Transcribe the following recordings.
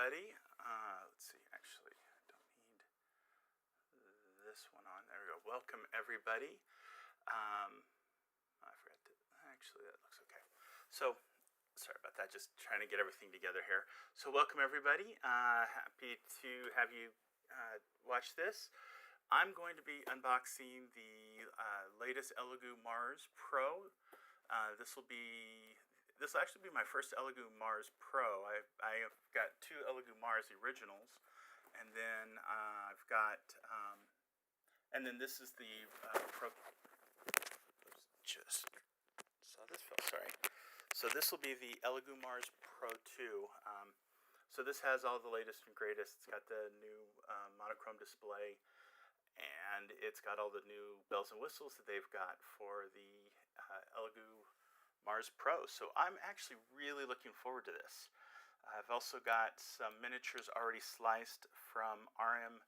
everybody. Let's see, actually, I don't need this one on. There we go. Welcome, everybody. I forgot to, actually, that looks okay. So, sorry about that, just trying to get everything together here. So, welcome, everybody. Happy to have you watch this. I'm going to be unboxing the latest Elegoo Mars Pro. This will actually be my first Elegoo Mars Pro. I have got two Elegoo Mars originals, and then I've got, and then this is the Pro. Just saw this fell. Sorry. So this will be the Elegoo Mars Pro 2. So this has all the latest and greatest. It's got the new monochrome display, and it's got all the new bells and whistles that they've got for the Elegoo Mars Pro. So I'm actually really looking forward to this. I've also got some miniatures already sliced from RM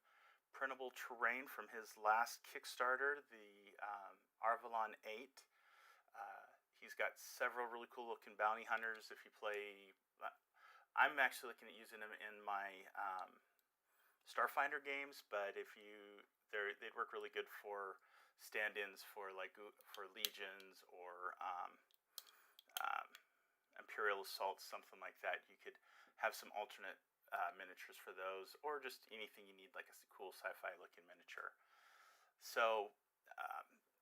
Printable Terrain from his last Kickstarter, the Arvalon 8. He's got several really cool looking bounty hunters. If you play, I'm actually looking at using them in my Starfinder games, but if you, they'd work really good for stand-ins for for legions or Imperial assaults, something like that. You could have some alternate miniatures for those, or just anything you need, like a cool sci-fi looking miniature. So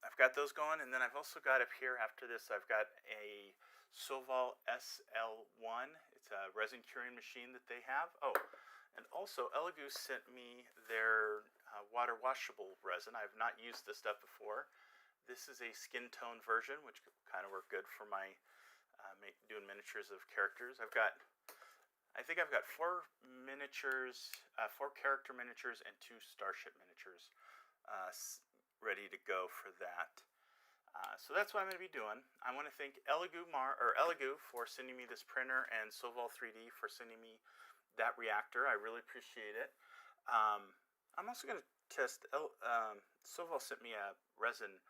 I've got those going, and then I've also got up here after this, I've got a Sovol SL1. It's a resin curing machine that they have. Oh, and also Elegoo sent me their water washable resin. I have not used this stuff before. This is a skin tone version, which could kind of work good for my doing miniatures of characters. I think I've got four miniatures, 4 character miniatures and 2 starship miniatures ready to go for that. So that's what I'm going to be doing. I want to thank Elegoo for sending me this printer, and Sovol 3D for sending me that reactor. I really appreciate it. I'm also going to test. Sovol sent me a resin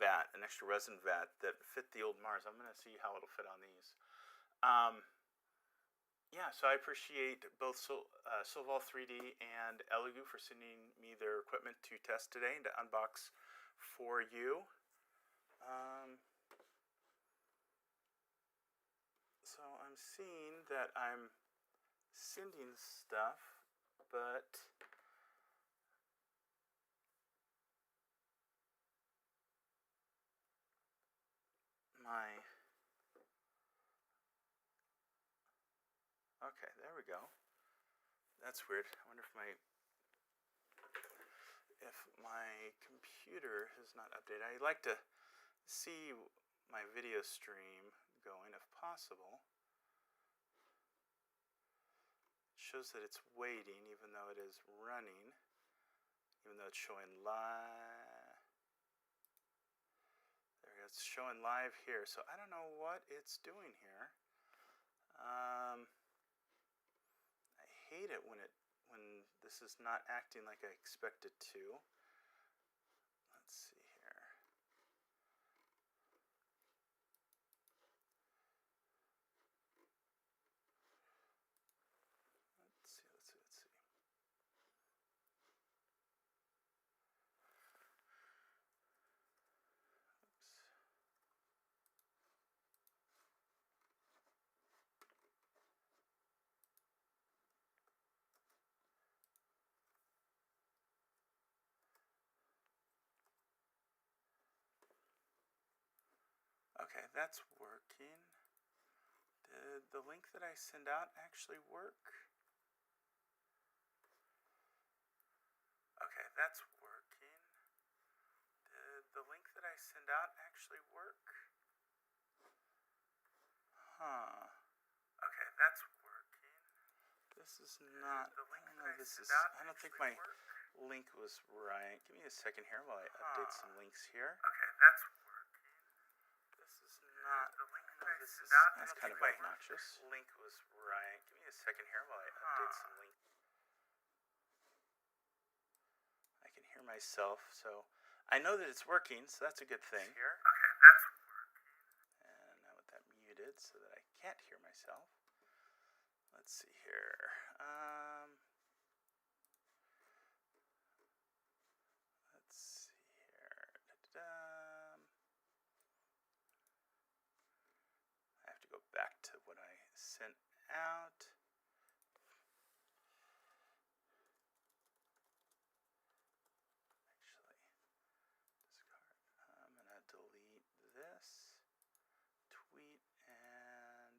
vat, an extra resin vat that fit the old Mars. I'm going to see how it'll fit on these. Yeah, so I appreciate both Sovol 3D and Elegoo for sending me their equipment to test today and to unbox for you. So I'm seeing that I'm sending stuff, but okay, there we go. That's weird. I wonder if my computer has not updated. I'd like to see my video stream going if possible. It shows that it's waiting even though it is running, even though it's showing live. There we go. It's showing live here. So I don't know what it's doing here. I hate it when this is not acting like I expect it to. Let's see here. Let's see. Okay, that's working. Did the link that I send out actually work? Okay, that's working. Did the link that I send out actually work? Huh. Okay, that's working. This is not, I don't think my link was right. Give me a second here while I update some links here. Okay, that's working. This is not, that's kind of obnoxious. Link was right. Give me a second here while I update some links. I can hear myself, so I know that it's working, so that's a good thing. Here. Okay, that's working. And now with that muted so that I can't hear myself. let's see here. Let's see here. I have to go back to what I sent out. I'm going to delete this tweet, and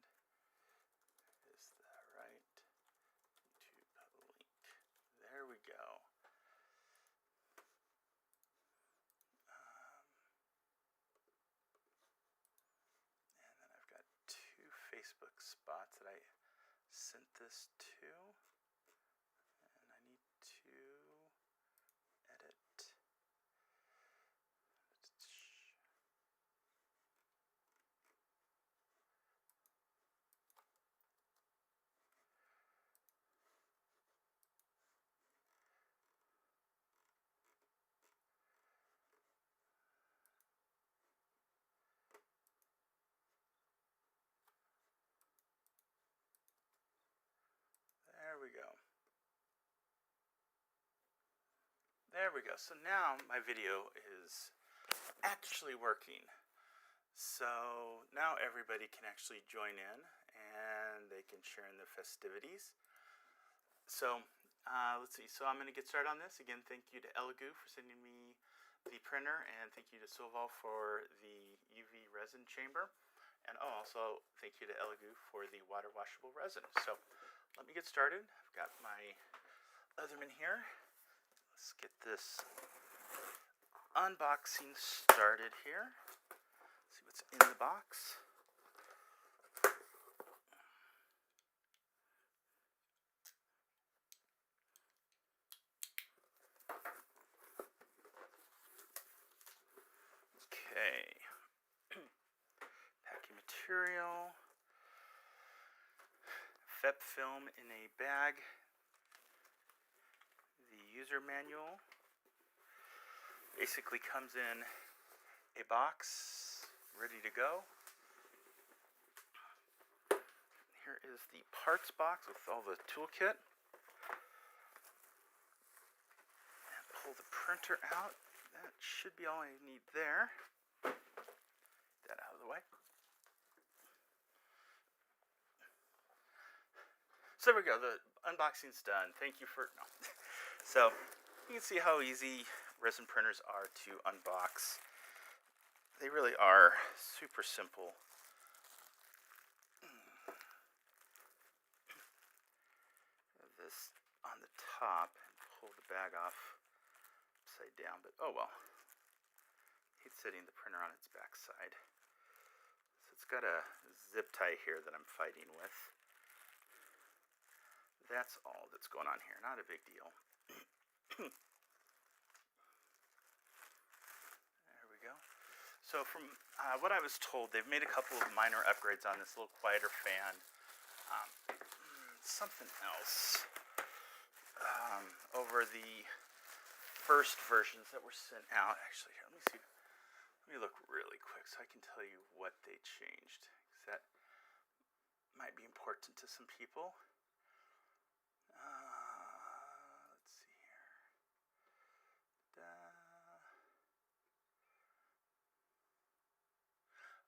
is the right YouTube link. There we go. And then I've got 2 Facebook spots that I sent this to, and I need to edit. There we go. There we go. So now my video is actually working. So now everybody can actually join in and they can share in the festivities. So let's see. So I'm going to get started on this. Again, thank you to Elegoo for sending me the printer, and thank you to Sovol for the UV resin chamber. And also thank you to Elegoo for the water washable resin. So let me get started. I've got my Leatherman here. Let's get this unboxing started here. See what's in the box. Okay. Packing material. FEP film in a bag. The user manual basically comes in a box ready to go. Here is the parts box with all the toolkit. And pull the printer out. That should be all I need there. Get that out of the way. So there we go, the unboxing's done. Thank you for, no. So you can see how easy resin printers are to unbox. They really are super simple. This on the top, and pull the bag off upside down, but oh well. He's setting the printer on its back side. So it's got a zip tie here that I'm fighting with. That's all that's going on here, not a big deal. There we go. So from what I was told, they've made a couple of minor upgrades on this little quieter fan. Something else over the first versions that were sent out. Actually, here, let me see. Let me look really quick so I can tell you what they changed, because that might be important to some people. Let's see here.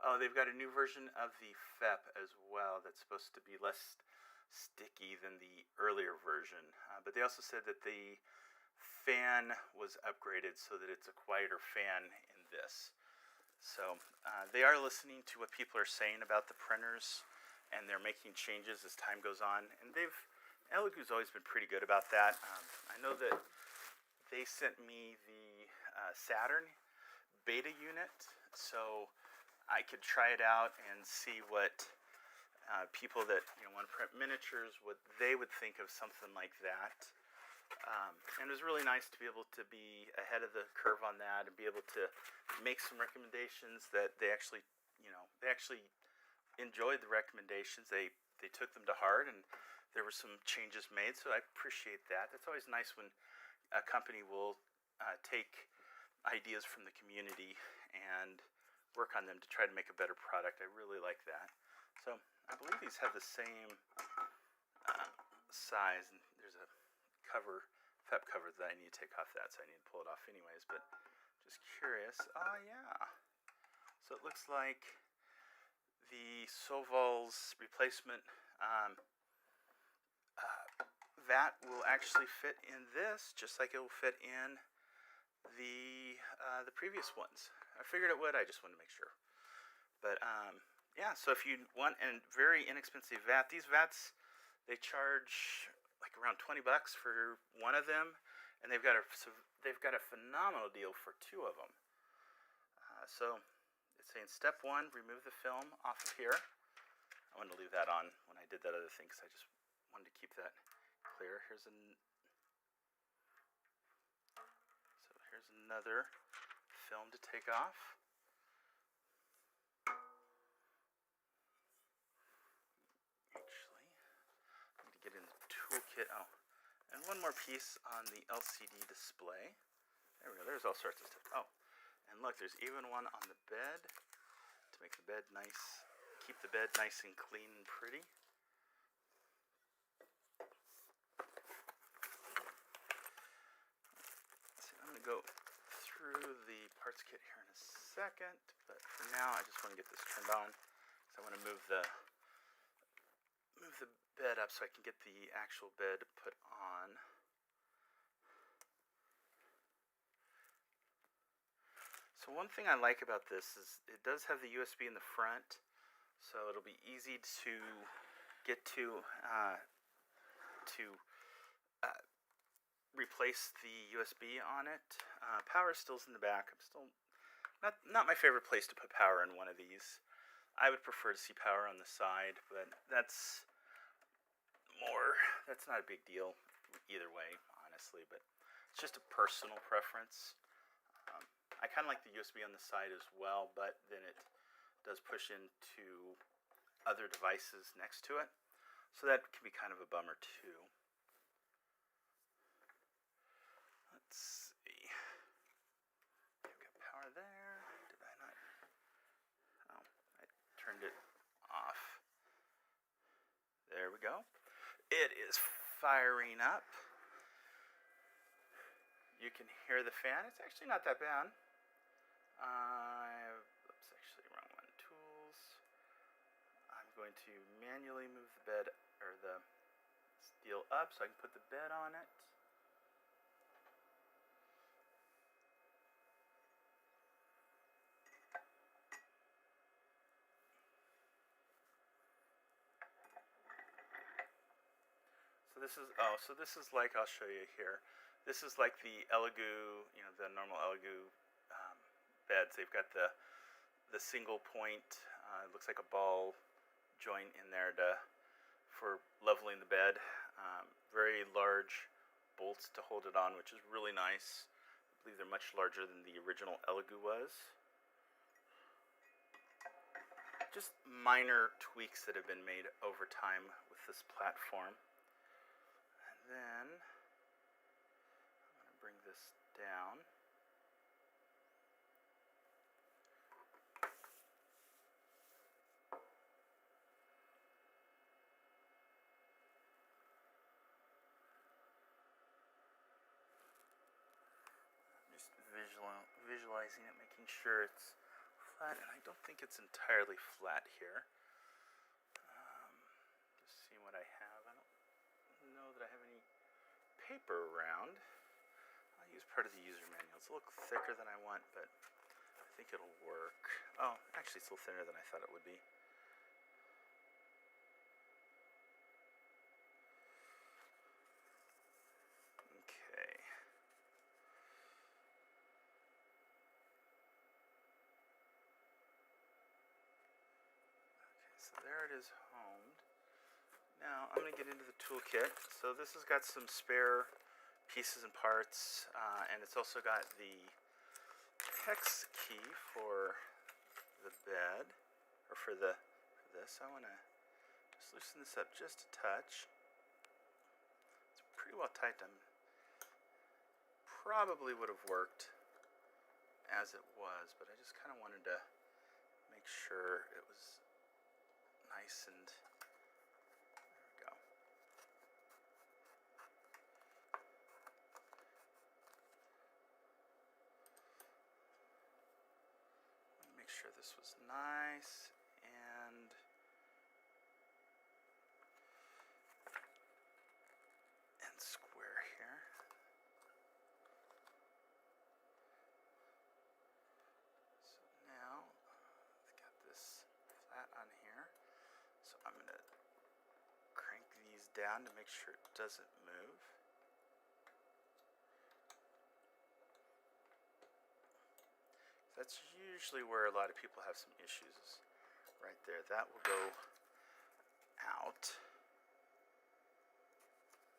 Oh, they've got a new version of the FEP as well that's supposed to be less sticky than the earlier version. But they also said that the fan was upgraded so that it's a quieter fan in this. So they are listening to what people are saying about the printers, and they're making changes as time goes on. And Elegoo's always been pretty good about that. I know that they sent me the Saturn beta unit, so I could try it out and see what people that want to print miniatures, what they would think of something like that. And it was really nice to be able to be ahead of the curve on that and be able to make some recommendations that they actually enjoyed the recommendations. They took them to heart, and there were some changes made, so I appreciate that. That's always nice when a company will take ideas from the community and work on them to try to make a better product. I really like that. So I believe these have the same size, and there's a cover, FEP cover that I need to take off that, so I need to pull it off anyways, but just curious. Oh yeah, so it looks like the Sovol's replacement vat will actually fit in this, just like it will fit in the previous ones. I figured it would. I just wanted to make sure. But yeah, so if you want a very inexpensive vat, these vats, they charge like around $20 for one of them, and they've got a phenomenal deal for two of them. So it's saying step 1, remove the film off of here. I wanted to leave that on when I did that other thing because I just wanted to keep that clear. Here's another film to take off. Actually, I need to get in the toolkit. Oh, and one more piece on the LCD display. There we go. There's all sorts of stuff. Oh, and look, there's even one on the bed to make the bed nice, keep the bed nice and clean and pretty. I'm going to go through the parts kit here in a second, but for now I just want to get this turned on because I want to move the bed up so I can get the actual bed put on. So one thing I like about this is it does have the USB in the front, so it'll be easy to get to replace the USB on it. Power still's in the back. I'm still not my favorite place to put power in one of these. I would prefer to see power on the side, but that's not a big deal either way, honestly, but it's just a personal preference. I kind of like the USB on the side as well, but then it does push into other devices next to it, so that can be kind of a bummer too. Let's see. I've got power there. Did I not? Oh, I turned it off. There we go. It is firing up. You can hear the fan. It's actually not that bad. Oops, actually wrong one. Tools. I'm going to manually move the bed or the steel up so I can put the bed on it. So this is like, I'll show you here. This is like the Elegoo, the normal Elegoo beds. They've got the single point. It looks like a ball joint in there for leveling the bed. Very large bolts to hold it on, which is really nice. I believe they're much larger than the original Elegoo was. Just minor tweaks that have been made over time with this platform. And then I'm going to bring this down. Just visualizing it, making sure it's flat, and I don't think it's entirely flat here. Just seeing what I have. I don't know that I have any paper around. I'll use part of the user manual. It's a little thicker than I want, but I think it'll work. Oh, actually it's a little thinner than I thought it would be. Okay. So there it is homed. Now I'm going to get into the toolkit. So this has got some spare pieces and parts, and it's also got the hex key for the bed, or for this. I want to just loosen this up just a touch. It's pretty well tight. Probably would have worked as it was, but I just kind of wanted to make sure it was nice and, there we go. sure this was nice and square here. So now I've got this flat on here. So I'm going to crank these down to make sure it doesn't move. That's usually where a lot of people have some issues. Right there, that will go out.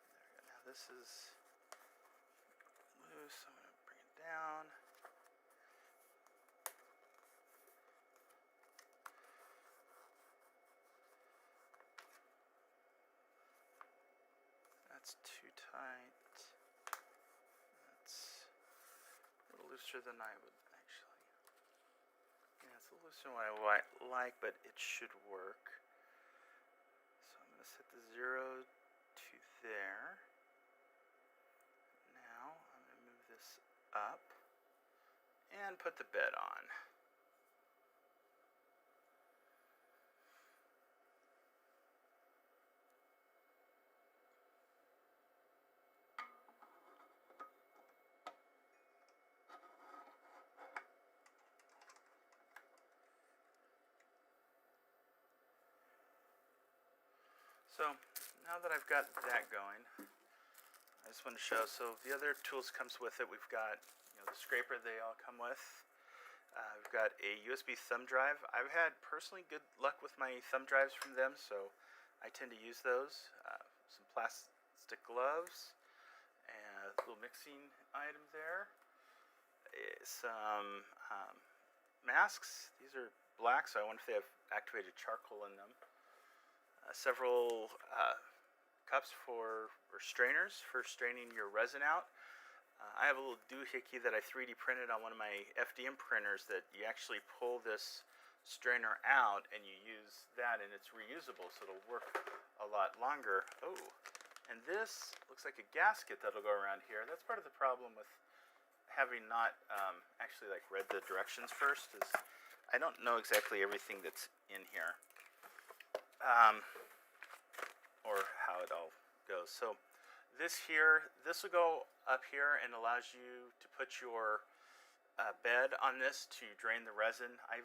There we go. Now this is loose, I'm going to bring it down. That's too tight. That's a little looser than I would actually. Yeah, it's a little looser than what I like, but it should work. So I'm going to set the 0 to there. Now I'm going to move this up and put the bed on. So now that I've got that going, I just want to show. So the other tools comes with it. We've got the scraper they all come with. We've got a USB thumb drive. I've had personally good luck with my thumb drives from them, so I tend to use those. Some plastic gloves and a little mixing item there. Some masks. These are black, so I wonder if they have activated charcoal in them. Several cups or strainers for straining your resin out. I have a little doohickey that I 3D printed on one of my FDM printers that you actually pull this strainer out and you use that, and it's reusable, so it'll work a lot longer. Oh, and this looks like a gasket that'll go around here. That's part of the problem with having not actually read the directions first, is I don't know exactly everything that's in here. Or how it all goes. So this will go up here and allows you to put your bed on this to drain the resin. I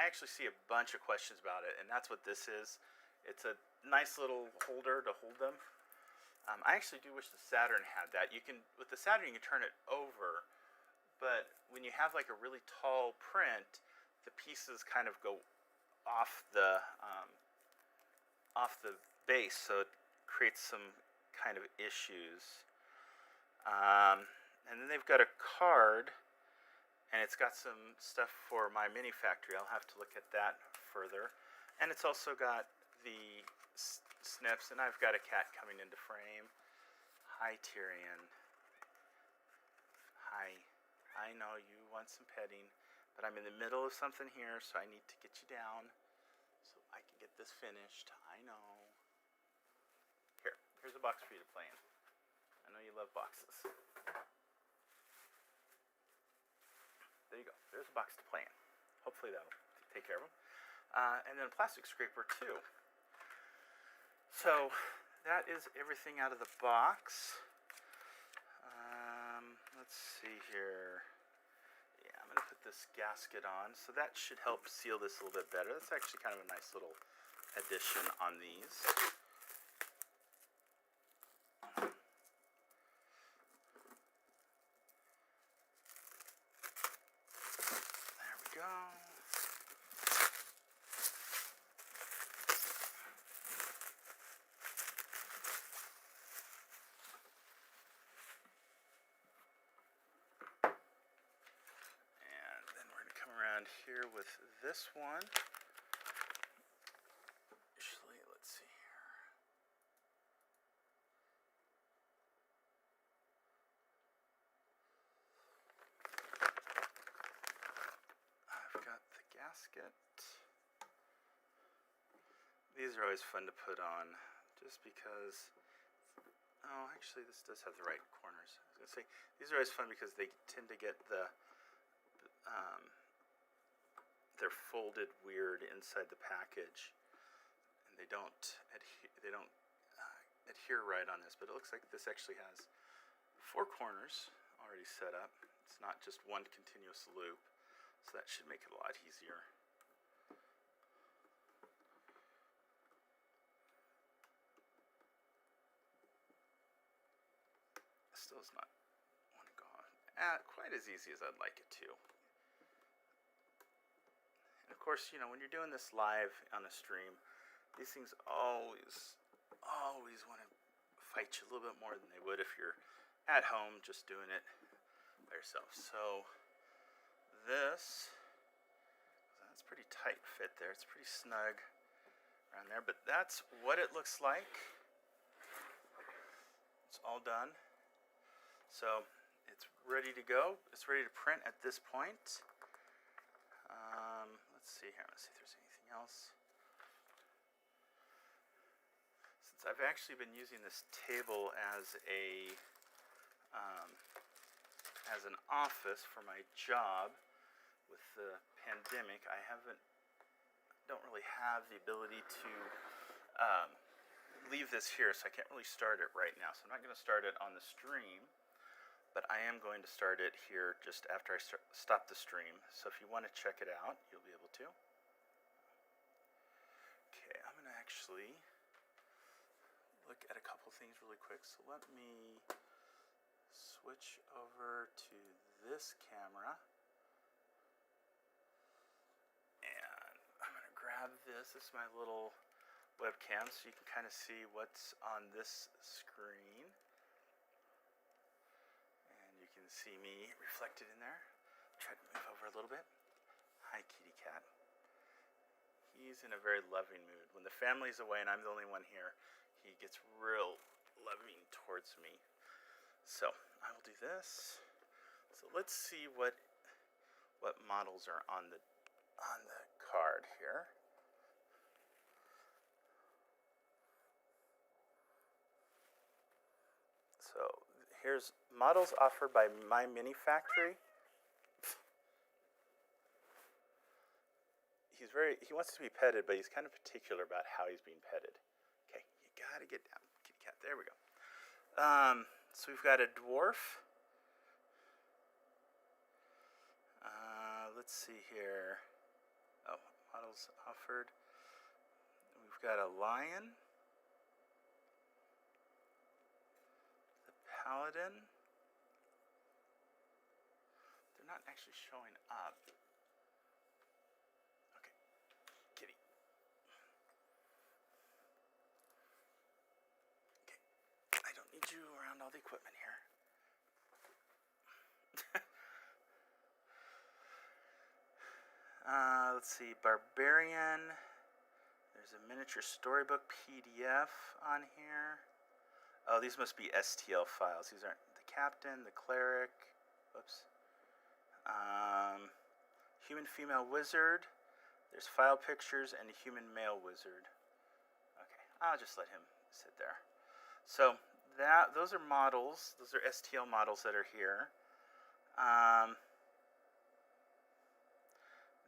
actually see a bunch of questions about it, and that's what this is. It's a nice little holder to hold them. I actually do wish the Saturn had that. With the Saturn you can turn it over, but when you have a really tall print, the pieces kind of go off the base, so it creates some kind of issues. And then they've got a card, and it's got some stuff for my mini factory. I'll have to look at that further. And it's also got the snips, and I've got a cat coming into frame. Hi, Tyrion. Hi. I know you want some petting, but I'm in the middle of something here, so I need to get you down so I can get this finished. I know. Here's a box for you to play in. I know you love boxes. There you go. There's a box to play in. Hopefully that'll take care of them. And then a plastic scraper too. So that is everything out of the box. Let's see here. Yeah, I'm going to put this gasket on. So that should help seal this a little bit better. That's actually kind of a nice little addition on these. Here with this one. Actually, let's see here. I've got the gasket. These are always fun to put on just because, oh, actually this does have the right corners. I was going to say, these are always fun because they tend to get the they're folded weird inside the package, and they don't adhere right on this. But it looks like this actually has 4 corners already set up. It's not just one continuous loop, so that should make it a lot easier. Still does not want to go on quite as easy as I'd like it to. And of course, you know, when you're doing this live on a stream, these things always want to fight you a little bit more than they would if you're at home just doing it by yourself. So that's pretty tight fit there. It's pretty snug around there, but that's what it looks like. It's all done. So it's ready to go. It's ready to print at this point. Let's see here. Let's see if there's anything else. Since I've actually been using this table as an office for my job with the pandemic, I don't really have the ability to leave this here, so I can't really start it right now. So I'm not going to start it on the stream, but I am going to start it here just after I stop the stream. So if you want to check it out, you'll be able to. Okay, I'm going to actually look at a couple things really quick. So let me switch over to this camera. And I'm going to grab this. This is my little webcam, so you can kind of see what's on this screen. And you can see me reflected in there. Try to move over a little bit. Hi, kitty cat. He's in a very loving mood. When the family's away and I'm the only one here, he gets real loving towards me. So I will do this. So let's see what models are on the card here. So here's models offered by My Mini Factory. He wants to be petted, but he's kind of particular about how he's being petted. Okay, you gotta get down, kitty cat. There we go. So we've got a dwarf. Let's see here. Oh, models offered. We've got a lion. The paladin. They're not actually showing up. Okay, kitty. Okay, I don't need you around all the equipment here. Let's see, Barbarian. There's a miniature storybook PDF on here. Oh, these must be STL files. These aren't the captain, the cleric. Whoops. Human female wizard. There's file pictures and a human male wizard. Okay, I'll just let him sit there. So those are models. Those are STL models that are here.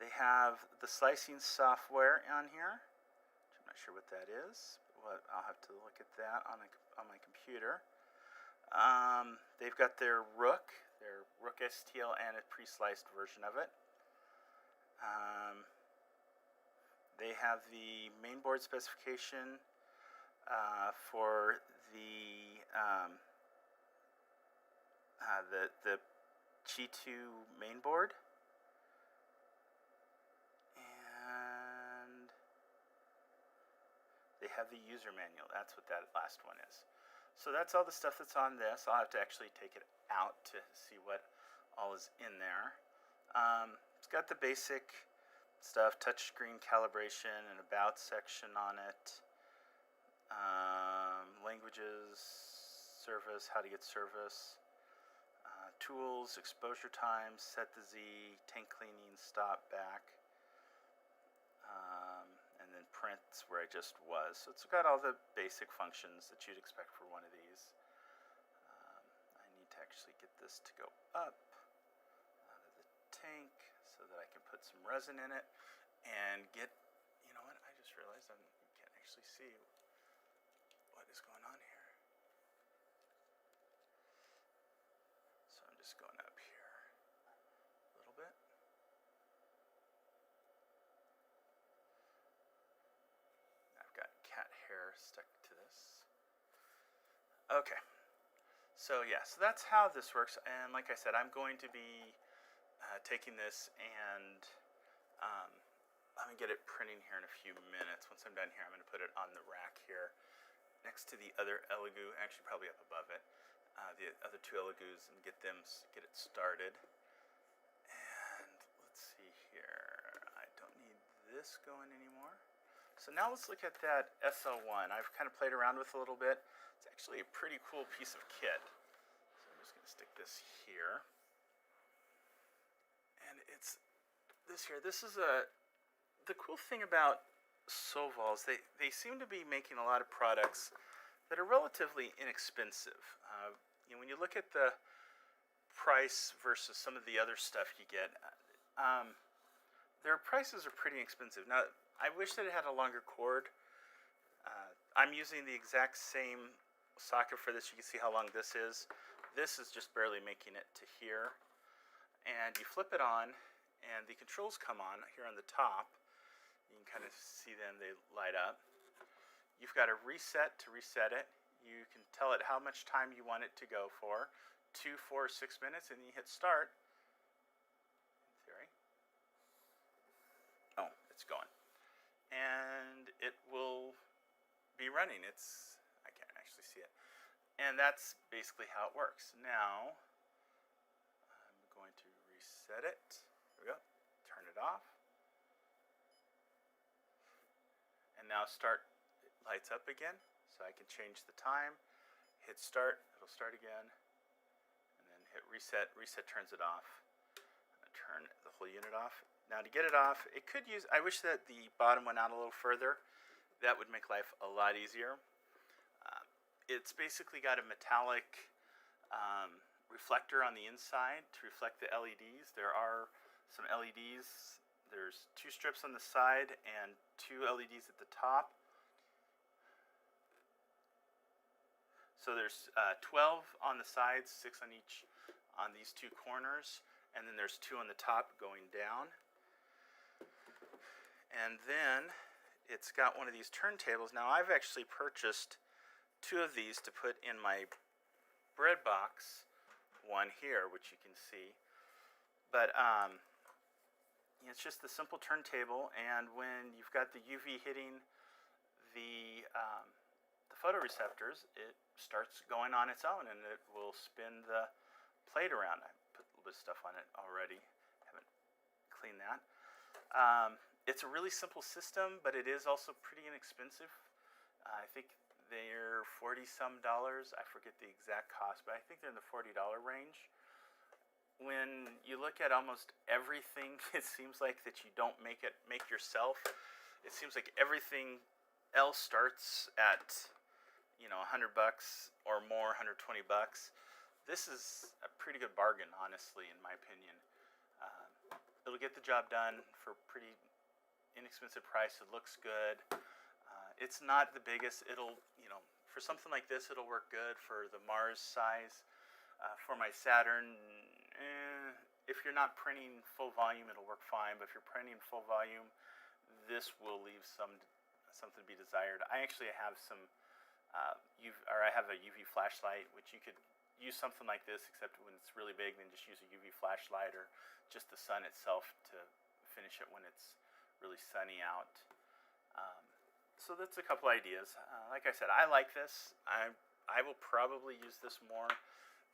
They have the slicing software on here. I'm not sure what that is, but I'll have to look at that on my computer. They've got their Rook STL, and a pre-sliced version of it. They have the mainboard specification for the G2 mainboard. And they have the user manual. That's what that last one is. So that's all the stuff that's on this. I'll have to actually take it out to see what all is in there. It's got the basic stuff, touchscreen calibration, and about section on it. Languages, service, how to get service. Tools, exposure times, set the Z, tank cleaning, stop, back. And then prints where I just was. So it's got all the basic functions that you'd expect for one of these. I need to actually get this to go up out of the tank. So so that I can put some resin in it and get, you know what, I just realized I can't actually see what is going on here. So I'm just going up here a little bit. I've got cat hair stuck to this. Okay. So yeah, so that's how this works. And like I said, I'm going to be taking this and I'm going to get it printing here in a few minutes. Once I'm done here, I'm going to put it on the rack here next to the other Elegoo, actually probably up above it, the other two Elegoos, and get it started. And let's see here, I don't need this going anymore. So now let's look at that SL1. I've kind of played around with it a little bit. It's actually a pretty cool piece of kit. So I'm just going to stick this here. And it's this here. This is the cool thing about Sovol is they seem to be making a lot of products that are relatively inexpensive. When you look at the price versus some of the other stuff you get, their prices are pretty expensive. Now, I wish that it had a longer cord. I'm using the exact same socket for this. You can see how long this is. This is just barely making it to here. And you flip it on, and the controls come on here on the top. You can kind of see them, they light up. You've got a reset to reset it. You can tell it how much time you want it to go for, 2, 4, 6 minutes, and you hit start. In theory. Oh, it's going. And it will be running. I can't actually see it. And that's basically how it works. Now, I'm going to reset it. There we go. Turn it off. And now start lights up again. So I can change the time. Hit start. It'll start again. And then hit reset. Reset turns it off. Turn the whole unit off. Now to get it off, it could use, I wish that the bottom went out a little further. That would make life a lot easier. It's basically got a metallic reflector on the inside to reflect the LEDs. There are some LEDs. There's 2 strips on the side and 2 LEDs at the top. So there's 12 on the sides, 6 on each on these 2 corners, and then there's 2 on the top going down. And then it's got one of these turntables. Now I've actually purchased 2 of these to put in my bread box, one here, which you can see. But it's just the simple turntable, and when you've got the UV hitting the photoreceptors, it starts going on its own, and it will spin the plate around. I put a little bit of stuff on it already. Haven't cleaned that. It's a really simple system, but it is also pretty inexpensive. I think they're $40-some. I forget the exact cost, but I think they're in the $40 range. When you look at almost everything, it seems like that you don't make yourself. It seems like everything else starts at $100 or more, $120. This is a pretty good bargain, honestly, in my opinion. It'll get the job done for a pretty inexpensive price. It looks good. It's not the biggest. It'll, for something like this, it'll work good for the Mars size. For my Saturn, if you're not printing full volume, it'll work fine. But if you're printing full volume, this will leave something to be desired. I actually have I have a UV flashlight, which you could use something like this, except when it's really big, then just use a UV flashlight or just the sun itself to finish it when it's really sunny out. So that's a couple ideas. Like I said, I like this. I will probably use this more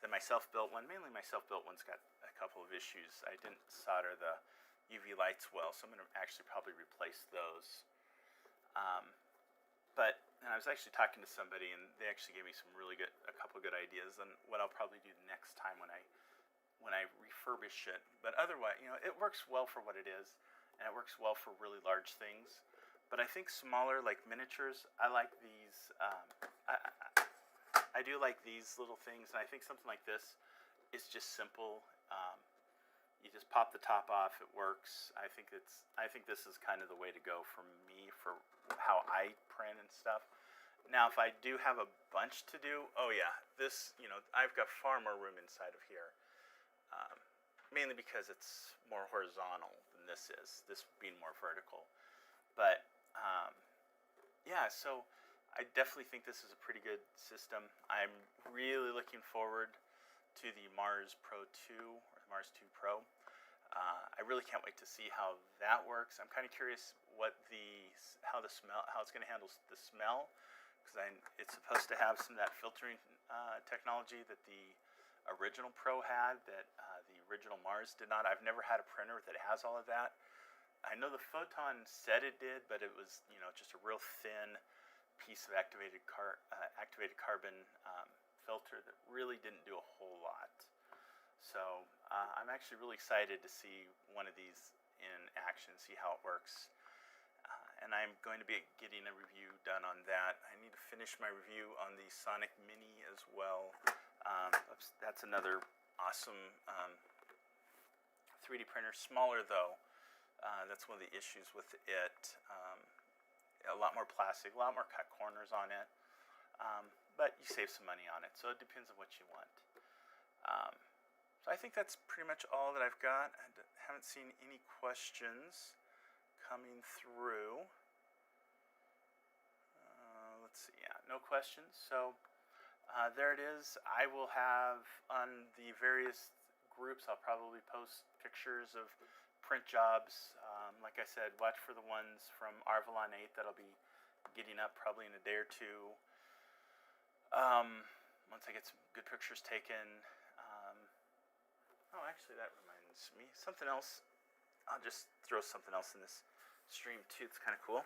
than my self-built one. Mainly my self-built one's got a couple of issues. I didn't solder the UV lights well, so I'm going to actually probably replace those. And I was actually talking to somebody, and they actually gave me a couple of good ideas on what I'll probably do next time when I refurbish it. But otherwise, it works well for what it is, and it works well for really large things. But I think smaller, like miniatures, I like these. I do like these little things, and I think something like this is just simple. You just pop the top off. It works. I think this is kind of the way to go for me for how I print and stuff. Now, if I do have a bunch to do, oh yeah, this, I've got far more room inside of here. Mainly because it's more horizontal than this is, this being more vertical. But yeah, so I definitely think this is a pretty good system. I'm really looking forward to the Mars Pro 2 or the Mars 2 Pro. I really can't wait to see how that works. I'm kind of curious how it's going to handle the smell, because it's supposed to have some of that filtering technology that the original Pro had, that the original Mars did not. I've never had a printer that has all of that. I know the Photon said it did, but it was just a real thin piece of activated carbon filter that really didn't do a whole lot. So I'm actually really excited to see one of these in action, see how it works. And I'm going to be getting a review done on that. I need to finish my review on the Sonic Mini as well. That's another awesome 3D printer. Smaller though. That's one of the issues with it. A lot more plastic, a lot more cut corners on it. But you save some money on it, so it depends on what you want. So I think that's pretty much all that I've got. I haven't seen any questions coming through. Let's see, yeah, no questions. So there it is. I will have on the various groups, I'll probably post pictures of print jobs. Like I said, watch for the ones from Arvalon 8 that'll be getting up probably in a day or two. Once I get some good pictures taken. Oh, actually, that reminds me. Something else. I'll just throw something else in this stream too. It's kind of cool.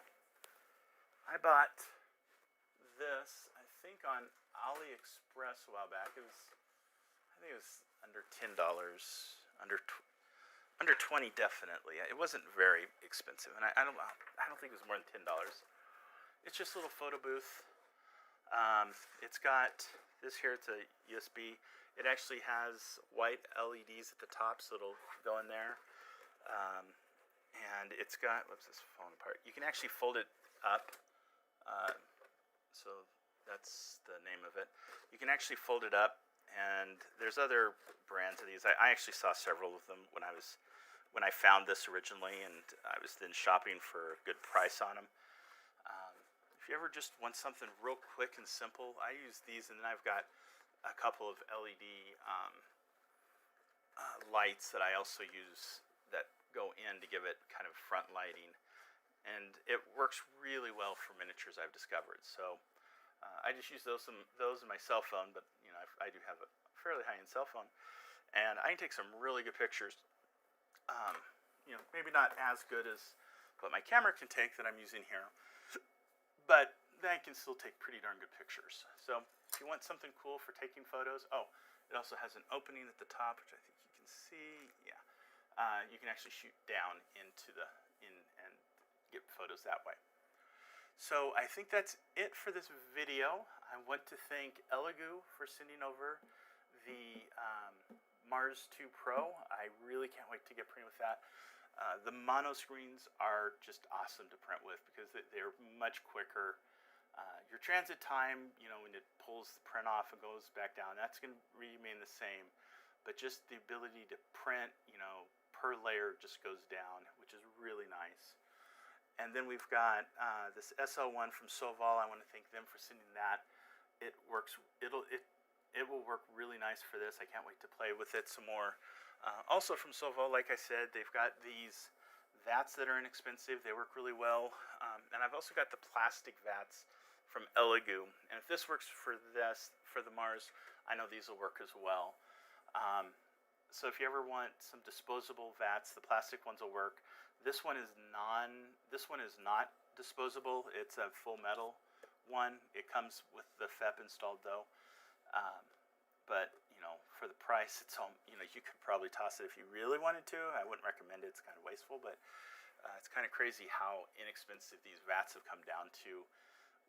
I bought this, I think, on AliExpress a while back. I think it was under $10, under 20 definitely. It wasn't very expensive, and I don't think it was more than $10. It's just a little photo booth. It's got this here. It's a USB. It actually has white LEDs at the top, so it'll go in there. And it's got, whoops, this is falling apart. You can actually fold it up. So that's the name of it. You can actually fold it up, and there's other brands of these. I actually saw several of them when I found this originally, and I was then shopping for a good price on them. If you ever just want something real quick and simple, I use these, and then I've got a couple of LED lights that I also use that go in to give it kind of front lighting, and it works really well for miniatures, I've discovered. So I just use those in my cell phone, but I do have a fairly high-end cell phone, and I can take some really good pictures. Maybe not as good as what my camera can take that I'm using here, but that can still take pretty darn good pictures. So if you want something cool for taking photos, it also has an opening at the top, which I think you can see. Yeah, you can actually shoot down and get photos that way. So I think that's it for this video. I want to thank Elegoo for sending over the Mars 2 Pro. I really can't wait to get printing with that. The mono screens are just awesome to print with because they're much quicker. Your transit time, when it pulls the print off and goes back down, that's going to remain the same. But just the ability to print, per layer just goes down, which is really nice. And then we've got this SL1 from Sovol. I want to thank them for sending that. It works. It will work really nice for this. I can't wait to play with it some more. Also from Sovol, like I said, they've got these vats that are inexpensive. They work really well. And I've also got the plastic vats from Elegoo. And if this works for the Mars, I know these will work as well. So if you ever want some disposable vats, the plastic ones will work. This one is not disposable. It's a full metal one. It comes with the FEP installed though. But for the price, it's all, you could probably toss it if you really wanted to. I wouldn't recommend it. It's kind of wasteful, but it's kind of crazy how inexpensive these vats have come down to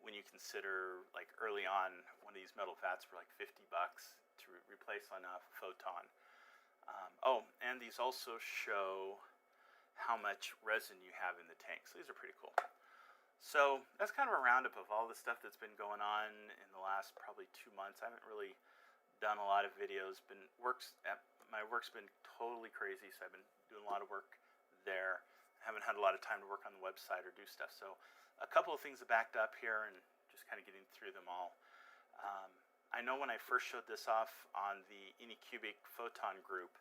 when you consider, like, early on, one of these metal vats were like $50 to replace on a Photon. Oh, and these also show how much resin you have in the tank. So these are pretty cool. So that's kind of a roundup of all the stuff that's been going on in the last probably 2 months. I haven't really done a lot of videos. My work's been totally crazy, so I've been doing a lot of work there. I haven't had a lot of time to work on the website or do stuff. So a couple of things have backed up here, and just kind of getting through them all. I know when I first showed this off on the Anycubic Photon group,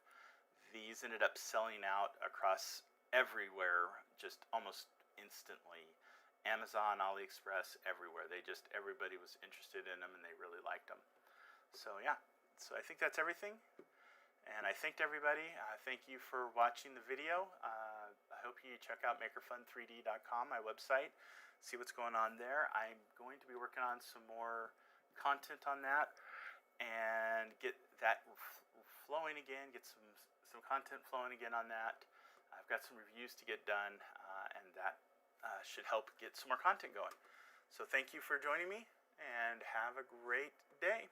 these ended up selling out across everywhere just almost instantly. Amazon, AliExpress, everywhere. Everybody was interested in them, and they really liked them. So yeah, so I think that's everything. And I thanked everybody. Thank you for watching the video. I hope you check out makerfun3d.com, my website. See what's going on there. I'm going to be working on some more content on that and get that flowing again, get some content flowing again on that. I've got some reviews to get done, and that should help get some more content going. So thank you for joining me, and have a great day.